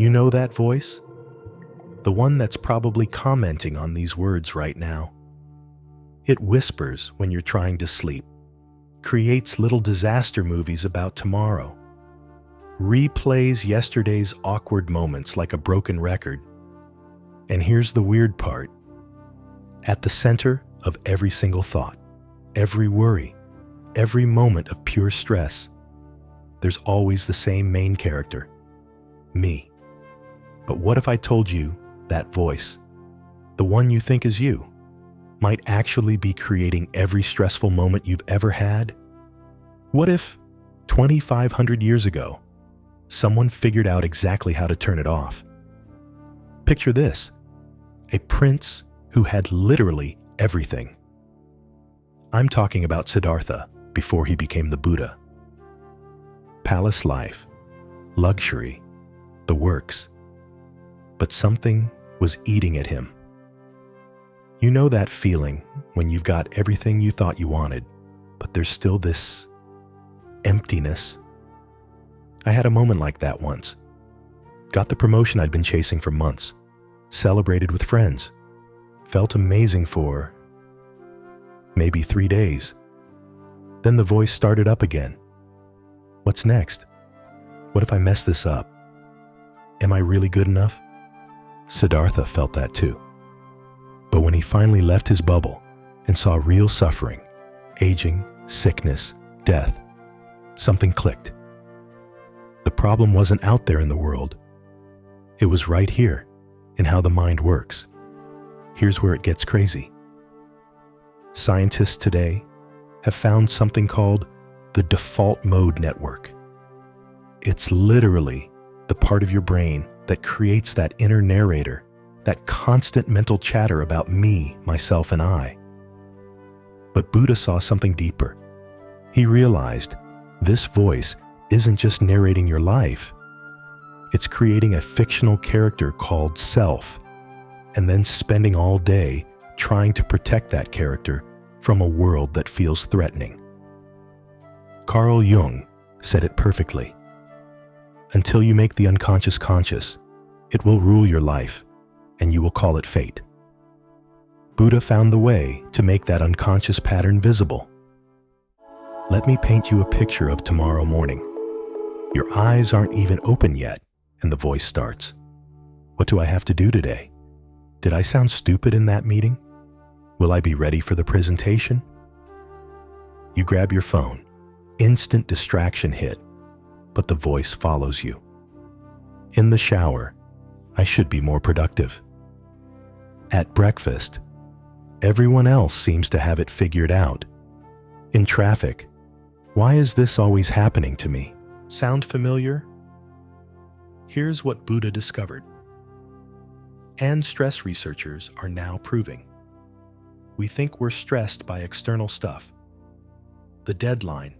You know that voice? The one that's probably commenting on these words right now. It whispers when you're trying to sleep, creates little disaster movies about tomorrow, replays yesterday's awkward moments like a broken record. And here's the weird part. At the center of every single thought, every worry, every moment of pure stress, there's always the same main character, me. But what if I told you that voice, the one you think is you, might actually be creating every stressful moment you've ever had? What if 2,500 years ago, someone figured out exactly how to turn it off? Picture this, a prince who had literally everything. I'm talking about Siddhartha before he became the Buddha. Palace life, luxury, the works. But something was eating at him. You know that feeling when you've got everything you thought you wanted, but there's still this emptiness? I had a moment like that once. Got the promotion I'd been chasing for months, celebrated with friends, felt amazing for maybe 3 days. Then the voice started up again. What's next? What if I mess this up? Am I really good enough? Siddhartha felt that too. But when he finally left his bubble and saw real suffering, aging, sickness, death, something clicked. The problem wasn't out there in the world. It was right here in how the mind works. Here's where it gets crazy. Scientists today have found something called the default mode network. It's literally the part of your brain that creates that inner narrator, that constant mental chatter about me, myself, and I. But Buddha saw something deeper. He realized this voice isn't just narrating your life. It's creating a fictional character called self, and then spending all day trying to protect that character from a world that feels threatening. Carl Jung said it perfectly. Until you make the unconscious conscious, it will rule your life, and you will call it fate. Buddha found the way to make that unconscious pattern visible. Let me paint you a picture of tomorrow morning. Your eyes aren't even open yet, and the voice starts. What do I have to do today? Did I sound stupid in that meeting? Will I be ready for the presentation? You grab your phone. Instant distraction hit, but the voice follows you. In the shower, I should be more productive. At breakfast, everyone else seems to have it figured out. In traffic, why is this always happening to me? Sound familiar? Here's what Buddha discovered. And stress researchers are now proving. We think we're stressed by external stuff. The deadline,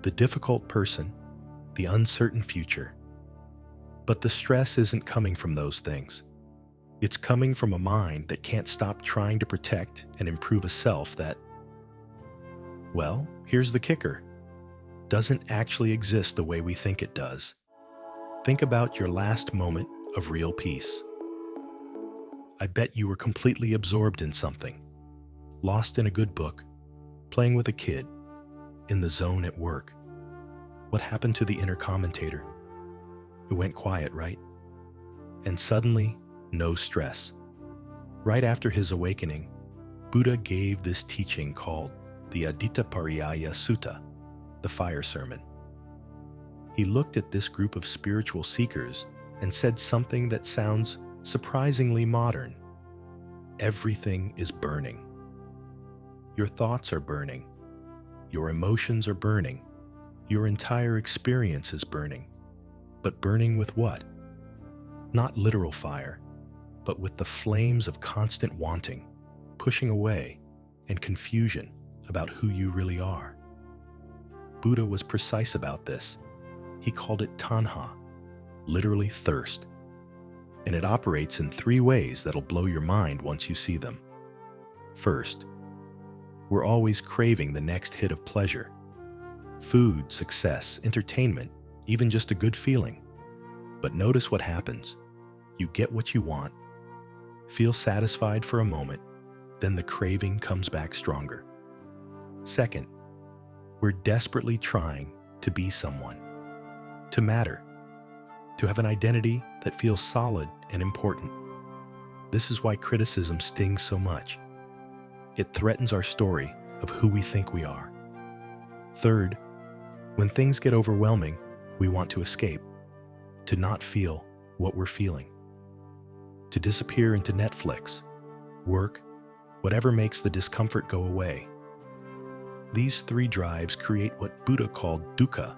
the difficult person, the uncertain future. But the stress isn't coming from those things. It's coming from a mind that can't stop trying to protect and improve a self that, well, here's the kicker, doesn't actually exist the way we think it does. Think about your last moment of real peace. I bet you were completely absorbed in something, lost in a good book, playing with a kid, in the zone at work. What happened to the inner commentator? It went quiet, right? And suddenly, no stress. Right after his awakening, Buddha gave this teaching called the Adittapariyaya Sutta, the fire sermon. He looked at this group of spiritual seekers and said something that sounds surprisingly modern. Everything is burning. Your thoughts are burning. Your emotions are burning. Your entire experience is burning. But burning with what? Not literal fire, but with the flames of constant wanting, pushing away, and confusion about who you really are. Buddha was precise about this. He called it tanha, literally thirst. And it operates in 3 ways that'll blow your mind once you see them. First, we're always craving the next hit of pleasure. Food, success, entertainment, even just a good feeling. But notice what happens. You get what you want, feel satisfied for a moment, then the craving comes back stronger. Second, we're desperately trying to be someone, to matter, to have an identity that feels solid and important. This is why criticism stings so much. It threatens our story of who we think we are. Third, when things get overwhelming, we want to escape, to not feel what we're feeling, to disappear into Netflix, work, whatever makes the discomfort go away. These three drives create what Buddha called dukkha,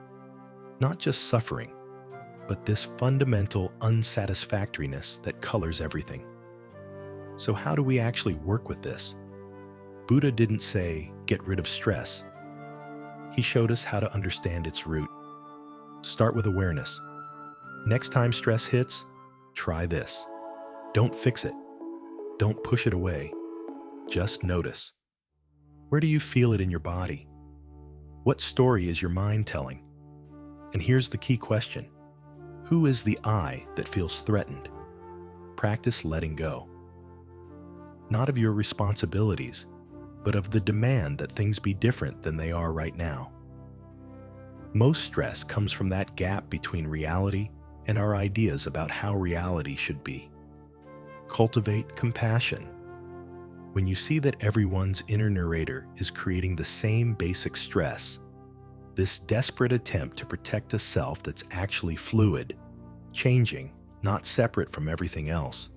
not just suffering, but this fundamental unsatisfactoriness that colors everything. So how do we actually work with this? Buddha didn't say, get rid of stress. He showed us how to understand its root. Start with awareness. Next time stress hits, try this. Don't fix it. Don't push it away. Just notice. Where do you feel it in your body? What story is your mind telling? And here's the key question. Who is the I that feels threatened? Practice letting go. Not of your responsibilities, but of the demand that things be different than they are right now. Most stress comes from that gap between reality and our ideas about how reality should be. Cultivate compassion. When you see that everyone's inner narrator is creating the same basic stress, this desperate attempt to protect a self that's actually fluid, changing, not separate from everything else,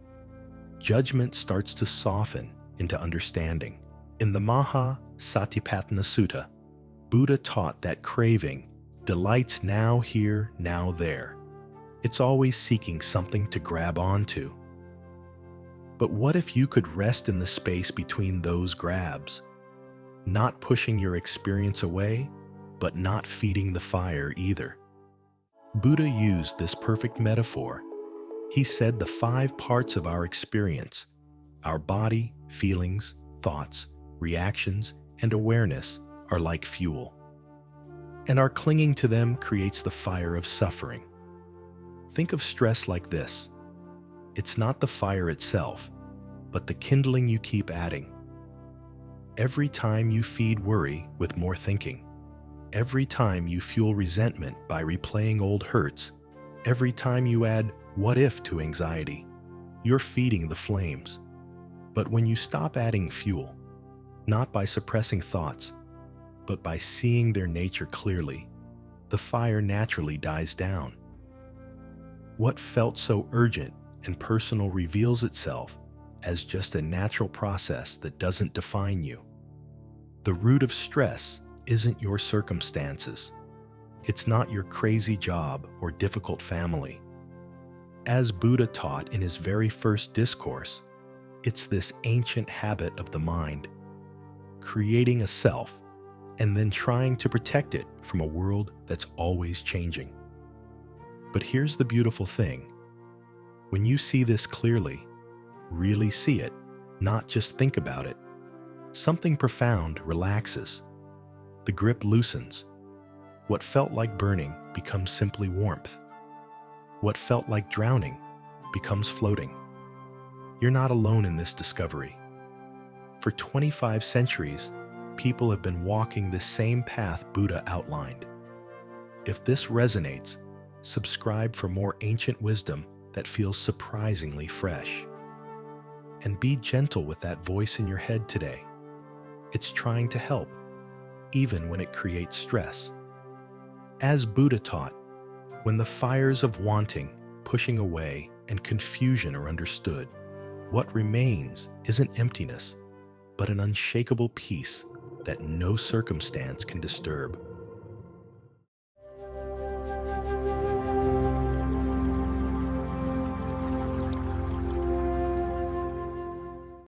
judgment starts to soften into understanding. In the Maha Satipatthana Sutta, Buddha taught that craving delights now here, now there. It's always seeking something to grab onto. But what if you could rest in the space between those grabs, not pushing your experience away, but not feeding the fire either? Buddha used this perfect metaphor. He said the 5 parts of our experience, our body, feelings, thoughts, reactions, and awareness, are like fuel. And our clinging to them creates the fire of suffering. Think of stress like this. It's not the fire itself, but the kindling you keep adding. Every time you feed worry with more thinking, every time you fuel resentment by replaying old hurts, every time you add what if to anxiety, you're feeding the flames. But when you stop adding fuel, not by suppressing thoughts, but by seeing their nature clearly, the fire naturally dies down. What felt so urgent and personal reveals itself as just a natural process that doesn't define you. The root of stress isn't your circumstances. It's not your crazy job or difficult family. As Buddha taught in his very first discourse, it's this ancient habit of the mind, creating a self and then trying to protect it from a world that's always changing. But here's the beautiful thing. When you see this clearly, really see it, not just think about it, something profound relaxes. The grip loosens. What felt like burning becomes simply warmth. What felt like drowning becomes floating. You're not alone in this discovery. For 25 centuries, people have been walking the same path Buddha outlined. If this resonates, subscribe for more ancient wisdom that feels surprisingly fresh. And be gentle with that voice in your head today. It's trying to help, even when it creates stress. As Buddha taught, when the fires of wanting, pushing away, and confusion are understood, what remains isn't emptiness, but an unshakable peace that no circumstance can disturb.